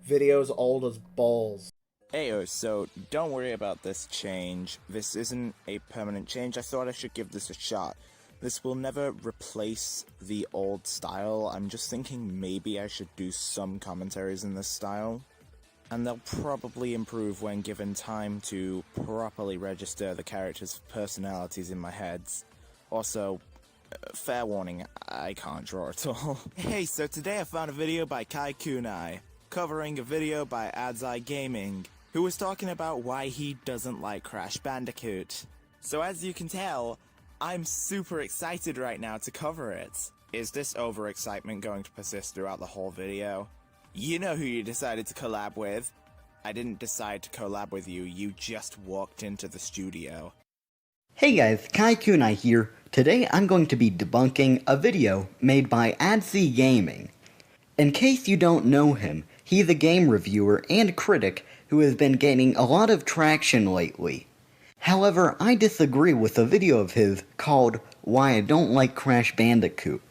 Video's old as balls. Ayo, so don't worry about this change. This isn't a permanent change. I thought I should give this a shot. This will never replace the old style. I'm just thinking maybe I should do some commentaries in this style. And they'll probably improve when given time to properly register the characters' personalities in my heads. Also, fair warning, I can't draw at all. Hey, so today I found a video by Kai Kunai, covering a video by Adzai Gaming, who was talking about why he doesn't like Crash Bandicoot. So as you can tell, I'm super excited right now to cover it. Is this overexcitement going to persist throughout the whole video? You know who you decided to collab with. I didn't decide to collab with you, you just walked into the studio. Hey guys, Kai Kunai here. Today I'm going to be debunking a video made by Adzai Gaming. In case you don't know him, he's a game reviewer and critic who has been gaining a lot of traction lately. However, I disagree with a video of his called Why I Don't Like Crash Bandicoot.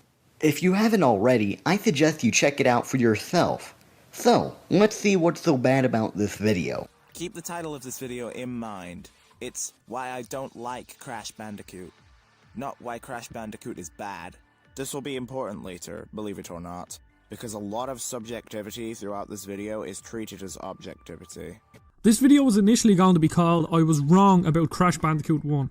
If you haven't already, I suggest you check it out for yourself. So, let's see what's so bad about this video. Keep the title of this video in mind. It's Why I Don't Like Crash Bandicoot. Not why Crash Bandicoot is bad. This will be important later, believe it or not, because a lot of subjectivity throughout this video is treated as objectivity. This video was initially going to be called I Was Wrong About Crash Bandicoot 1.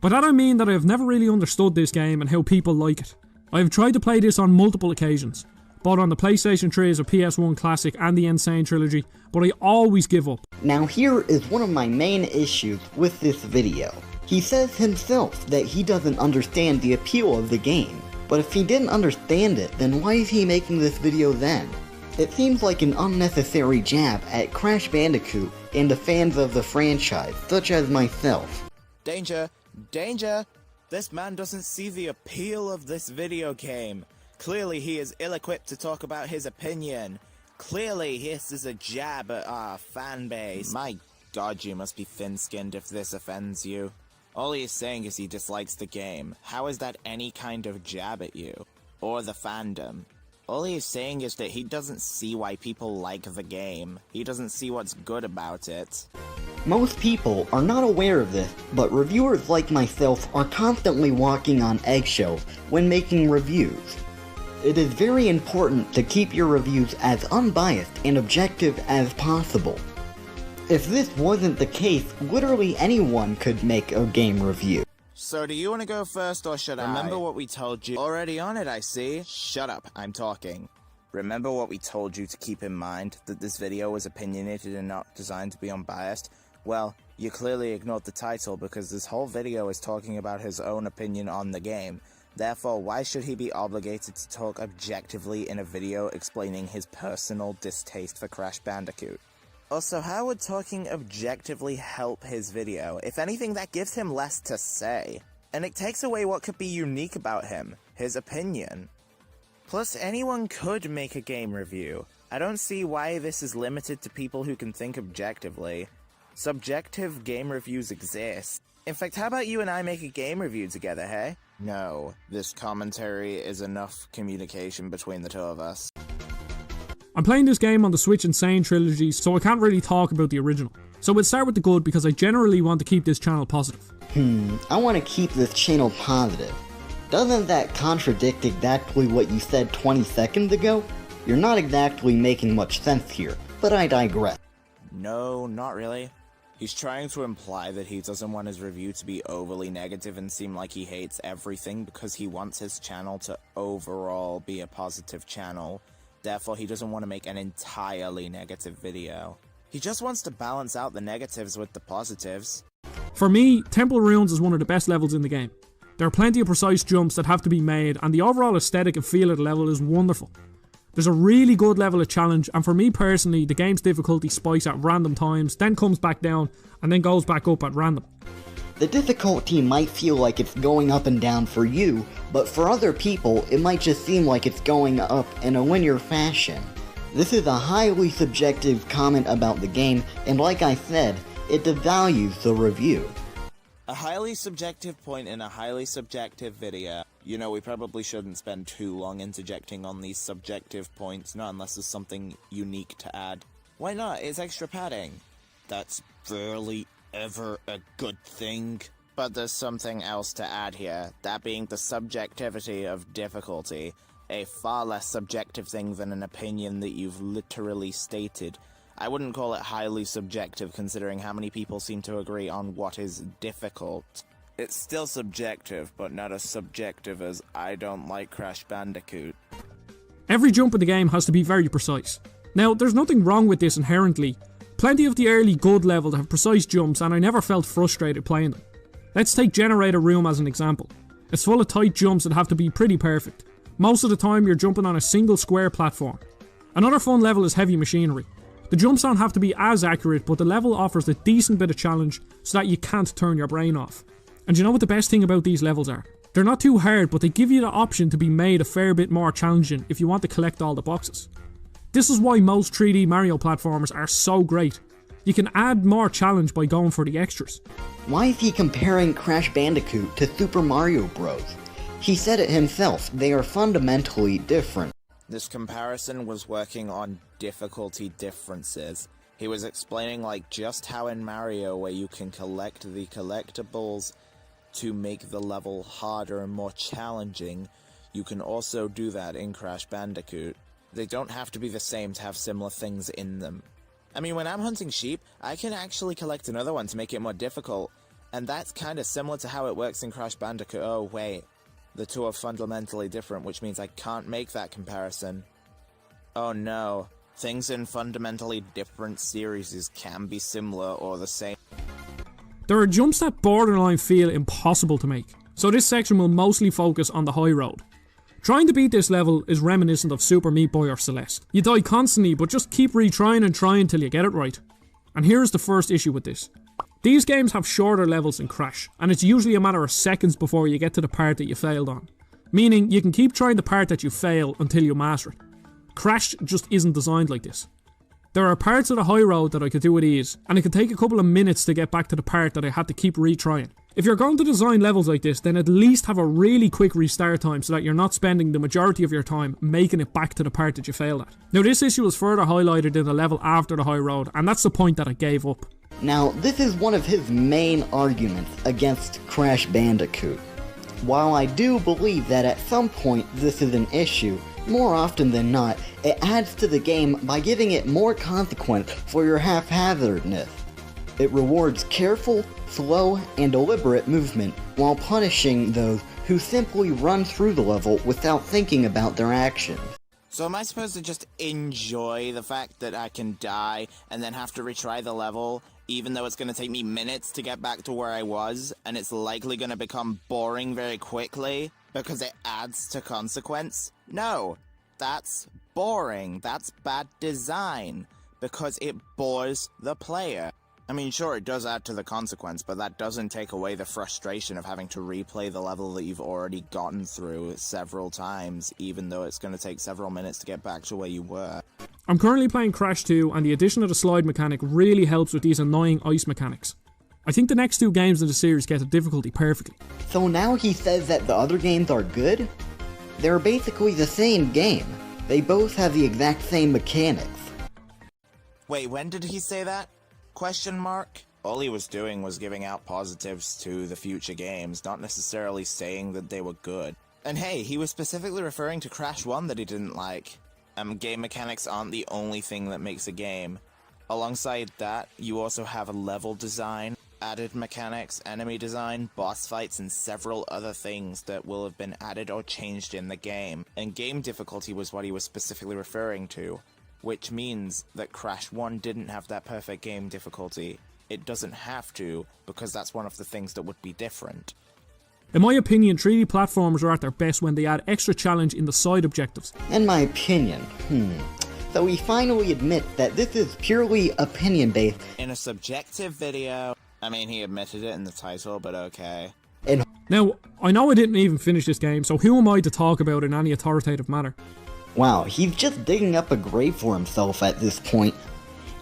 By that I mean that I have never really understood this game and how people like it. I have tried to play this on multiple occasions, both on the PlayStation 3 as a PS1 classic and the Insane Trilogy, but I always give up. Now here is one of my main issues with this video. He says himself that he doesn't understand the appeal of the game, but if he didn't understand it, then why is he making this video then? It seems like an unnecessary jab at Crash Bandicoot and the fans of the franchise, such as myself. Danger! Danger! This man doesn't see the appeal of this video game. Clearly he is ill-equipped to talk about his opinion. Clearly this is a jab at our fanbase. My god, you must be thin-skinned if this offends you. All he is saying is he dislikes the game. How is that any kind of jab at you? Or the fandom? All he is saying is that he doesn't see why people like the game. He doesn't see what's good about it. Most people are not aware of this, but reviewers like myself are constantly walking on eggshells when making reviews. It is very important to keep your reviews as unbiased and objective as possible. If this wasn't the case, literally anyone could make a game review. So do you want to go first or should I? Remember what we told you? Already on it, I see. Shut up, I'm talking. Remember what we told you to keep in mind? That this video was opinionated and not designed to be unbiased? Well, you clearly ignored the title because this whole video is talking about his own opinion on the game. Therefore, why should he be obligated to talk objectively in a video explaining his personal distaste for Crash Bandicoot? Also, how would talking objectively help his video? If anything, that gives him less to say. And it takes away what could be unique about him, his opinion. Plus, anyone could make a game review. I don't see why this is limited to people who can think objectively. Subjective game reviews exist. In fact, how about you and I make a game review together, hey? No, this commentary is enough communication between the two of us. I'm playing this game on the Switch Insane Trilogy, so I can't really talk about the original. So we'll start with the good because I generally want to keep this channel positive. I want to keep this channel positive. Doesn't that contradict exactly what you said 20 seconds ago? You're not exactly making much sense here, but I digress. No, not really. He's trying to imply that he doesn't want his review to be overly negative and seem like he hates everything because he wants his channel to overall be a positive channel. Therefore, he doesn't want to make an entirely negative video. He just wants to balance out the negatives with the positives. For me, Temple Ruins is one of the best levels in the game. There are plenty of precise jumps that have to be made, and the overall aesthetic and feel of the level is wonderful. There's a really good level of challenge, and for me personally, the game's difficulty spikes at random times, then comes back down, and then goes back up at random. The difficulty might feel like it's going up and down for you, but for other people, it might just seem like it's going up in a linear fashion. This is a highly subjective comment about the game, and like I said, it devalues the review. A highly subjective point in a highly subjective video. You know, we probably shouldn't spend too long interjecting on these subjective points, not unless there's something unique to add. Why not? It's extra padding. That's rarely ever a good thing. But there's something else to add here, that being the subjectivity of difficulty, a far less subjective thing than an opinion that you've literally stated. I wouldn't call it highly subjective considering how many people seem to agree on what is difficult. It's still subjective, but not as subjective as I don't like Crash Bandicoot. Every jump in the game has to be very precise. Now, there's nothing wrong with this inherently. Plenty of the early good level have precise jumps and I never felt frustrated playing them. Let's take Generator Room as an example. It's full of tight jumps that have to be pretty perfect. Most of the time you're jumping on a single square platform. Another fun level is Heavy Machinery. The jumps don't have to be as accurate, but the level offers a decent bit of challenge so that you can't turn your brain off. And you know what the best thing about these levels are? They're not too hard, but they give you the option to be made a fair bit more challenging if you want to collect all the boxes. This is why most 3D Mario platformers are so great. You can add more challenge by going for the extras. Why is he comparing Crash Bandicoot to Super Mario Bros? He said it himself, they are fundamentally different. This comparison was working on difficulty differences. He was explaining like just how in Mario where you can collect the collectibles to make the level harder and more challenging, you can also do that in Crash Bandicoot. They don't have to be the same to have similar things in them. I mean, when I'm hunting sheep, I can actually collect another one to make it more difficult, and that's kind of similar to how it works in Crash Bandicoot. Oh wait, the two are fundamentally different, which means I can't make that comparison. Oh no, things in fundamentally different series can be similar or the same. There are jumps that borderline feel impossible to make, so this section will mostly focus on the high road. Trying to beat this level is reminiscent of Super Meat Boy or Celeste. You die constantly, but just keep retrying and trying till you get it right. And here's the first issue with this. These games have shorter levels than Crash, and it's usually a matter of seconds before you get to the part that you failed on. Meaning, you can keep trying the part that you fail until you master it. Crash just isn't designed like this. There are parts of the high road that I could do with ease, and it could take a couple of minutes to get back to the part that I had to keep retrying. If you're going to design levels like this, then at least have a really quick restart time so that you're not spending the majority of your time making it back to the part that you failed at. Now this issue is further highlighted in the level after the high road, and that's the point that I gave up. Now, this is one of his main arguments against Crash Bandicoot. While I do believe that at some point this is an issue, more often than not, it adds to the game by giving it more consequence for your haphazardness. It rewards careful, slow, and deliberate movement while punishing those who simply run through the level without thinking about their actions. So am I supposed to just enjoy the fact that I can die and then have to retry the level, even though it's going to take me minutes to get back to where I was, and it's likely going to become boring very quickly because it adds to consequence? No, that's boring. That's bad design because it bores the player. I mean, sure, it does add to the consequence, but that doesn't take away the frustration of having to replay the level that you've already gotten through several times, even though it's going to take several minutes to get back to where you were. I'm currently playing Crash 2, and the addition of the slide mechanic really helps with these annoying ice mechanics. I think the next two games in the series get the difficulty perfectly. So now he says that the other games are good? They're basically the same game. They both have the exact same mechanics. Wait, when did he say that? Question mark? All he was doing was giving out positives to the future games, not necessarily saying that they were good. And hey, he was specifically referring to Crash 1 that he didn't like. Game mechanics aren't the only thing that makes a game. Alongside that, you also have a level design, added mechanics, enemy design, boss fights, and several other things that will have been added or changed in the game. And game difficulty was what he was specifically referring to. Which means that Crash 1 didn't have that perfect game difficulty. It doesn't have to, because that's one of the things that would be different. In my opinion, 3D platformers are at their best when they add extra challenge in the side objectives. In my opinion, So we finally admit that this is purely opinion-based. In a subjective video, I mean, he admitted it in the title, but okay. Now, I know I didn't even finish this game, so who am I to talk about it in any authoritative manner? Wow, he's just digging up a grave for himself at this point.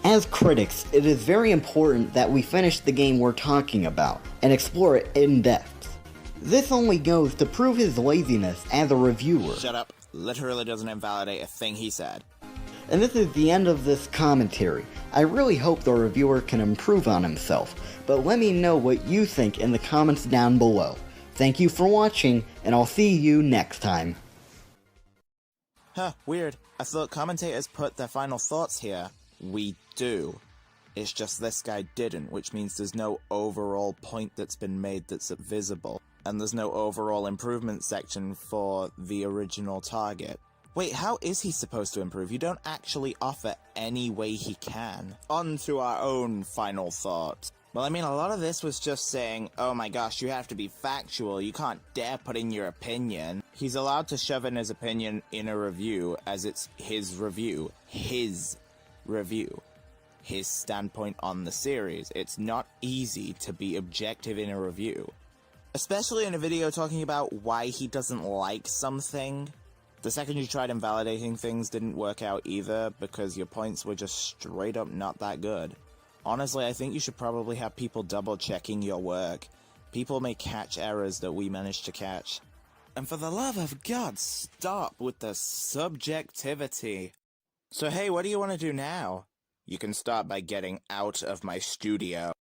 As critics, it is very important that we finish the game we're talking about and explore it in depth. This only goes to prove his laziness as a reviewer. Shut up. Literally doesn't invalidate a thing he said. And this is the end of this commentary. I really hope the reviewer can improve on himself, but let me know what you think in the comments down below. Thank you for watching, and I'll see you next time. Huh, weird. I thought commentators put their final thoughts here. We do. It's just this guy didn't, which means there's no overall point that's been made that's visible. And there's no overall improvement section for the original target. Wait, how is he supposed to improve? You don't actually offer any way he can. On to our own final thought. Well, I mean, a lot of this was just saying, oh my gosh, you have to be factual, you can't dare put in your opinion. He's allowed to shove in his opinion in a review, as it's his review. His review. His standpoint on the series. It's not easy to be objective in a review. Especially in a video talking about why he doesn't like something. The second you tried invalidating things didn't work out either, because your points were just straight up not that good. Honestly, I think you should probably have people double-checking your work. People may catch errors that we managed to catch. And for the love of God, stop with the subjectivity. So hey, what do you want to do now? You can start by getting out of my studio.